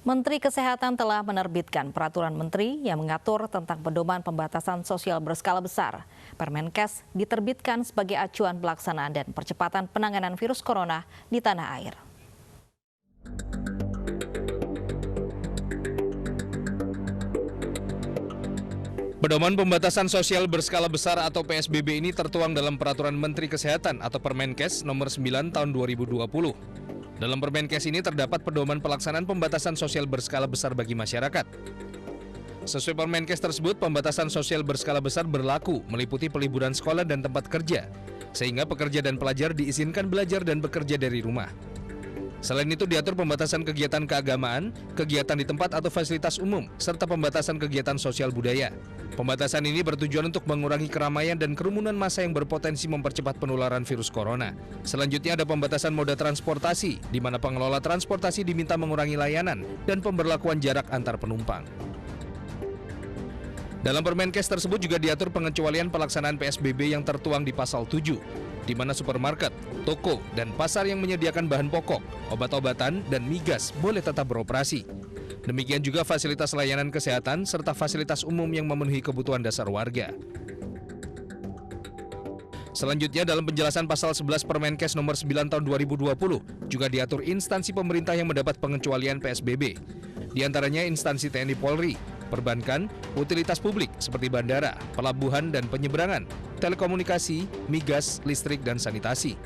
Menteri Kesehatan telah menerbitkan peraturan menteri yang mengatur tentang pedoman pembatasan sosial berskala besar. Permenkes diterbitkan sebagai acuan pelaksanaan dan percepatan penanganan virus corona di tanah air. Pedoman pembatasan sosial berskala besar atau PSBB ini tertuang dalam Peraturan Menteri Kesehatan atau Permenkes nomor 9 tahun 2020. Dalam Permenkes ini terdapat pedoman pelaksanaan pembatasan sosial berskala besar bagi masyarakat. Sesuai Permenkes tersebut, pembatasan sosial berskala besar berlaku meliputi peliburan sekolah dan tempat kerja, sehingga pekerja dan pelajar diizinkan belajar dan bekerja dari rumah. Selain itu diatur pembatasan kegiatan keagamaan, kegiatan di tempat atau fasilitas umum, serta pembatasan kegiatan sosial budaya. Pembatasan ini bertujuan untuk mengurangi keramaian dan kerumunan massa yang berpotensi mempercepat penularan virus corona. Selanjutnya ada pembatasan moda transportasi, di mana pengelola transportasi diminta mengurangi layanan dan pemberlakuan jarak antar penumpang. Dalam Permenkes tersebut juga diatur pengecualian pelaksanaan PSBB yang tertuang di pasal 7, di mana supermarket, toko, dan pasar yang menyediakan bahan pokok, obat-obatan, dan migas boleh tetap beroperasi. Demikian juga fasilitas layanan kesehatan serta fasilitas umum yang memenuhi kebutuhan dasar warga. Selanjutnya dalam penjelasan pasal 11 Permenkes nomor 9 tahun 2020 juga diatur instansi pemerintah yang mendapat pengecualian PSBB. Di antaranya instansi TNI Polri, perbankan, utilitas publik seperti bandara, pelabuhan dan penyeberangan, telekomunikasi, migas, listrik, dan sanitasi.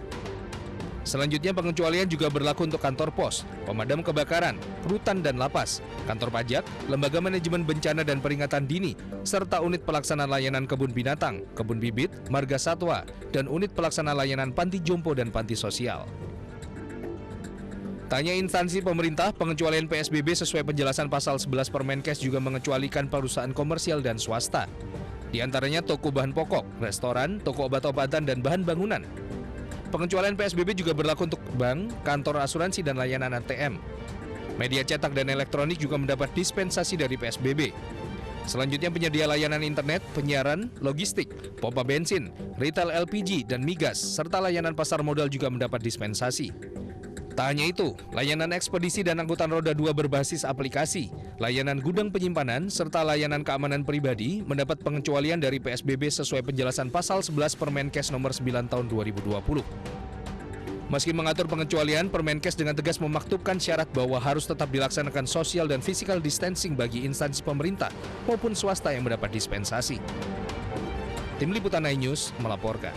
Selanjutnya pengecualian juga berlaku untuk kantor pos, pemadam kebakaran, rutan dan lapas, kantor pajak, lembaga manajemen bencana dan peringatan dini, serta unit pelaksana layanan kebun binatang, kebun bibit, marga satwa, dan unit pelaksana layanan panti jompo dan panti sosial. Tanya instansi pemerintah, pengecualian PSBB sesuai penjelasan pasal 11 Permenkes juga mengecualikan perusahaan komersial dan swasta. Di antaranya toko bahan pokok, restoran, toko obat-obatan, dan bahan bangunan. Pengecualian PSBB juga berlaku untuk bank, kantor asuransi, dan layanan ATM. Media cetak dan elektronik juga mendapat dispensasi dari PSBB. Selanjutnya penyedia layanan internet, penyiaran, logistik, pompa bensin, retail LPG, dan migas, serta layanan pasar modal juga mendapat dispensasi. Tak hanya itu, layanan ekspedisi dan angkutan roda 2 berbasis aplikasi, layanan gudang penyimpanan, serta layanan keamanan pribadi mendapat pengecualian dari PSBB sesuai penjelasan pasal 11 Permenkes nomor 9 tahun 2020. Meski mengatur pengecualian, Permenkes dengan tegas memaktubkan syarat bahwa harus tetap dilaksanakan social dan physical distancing bagi instansi pemerintah maupun swasta yang mendapat dispensasi. Tim Liputan iNews melaporkan.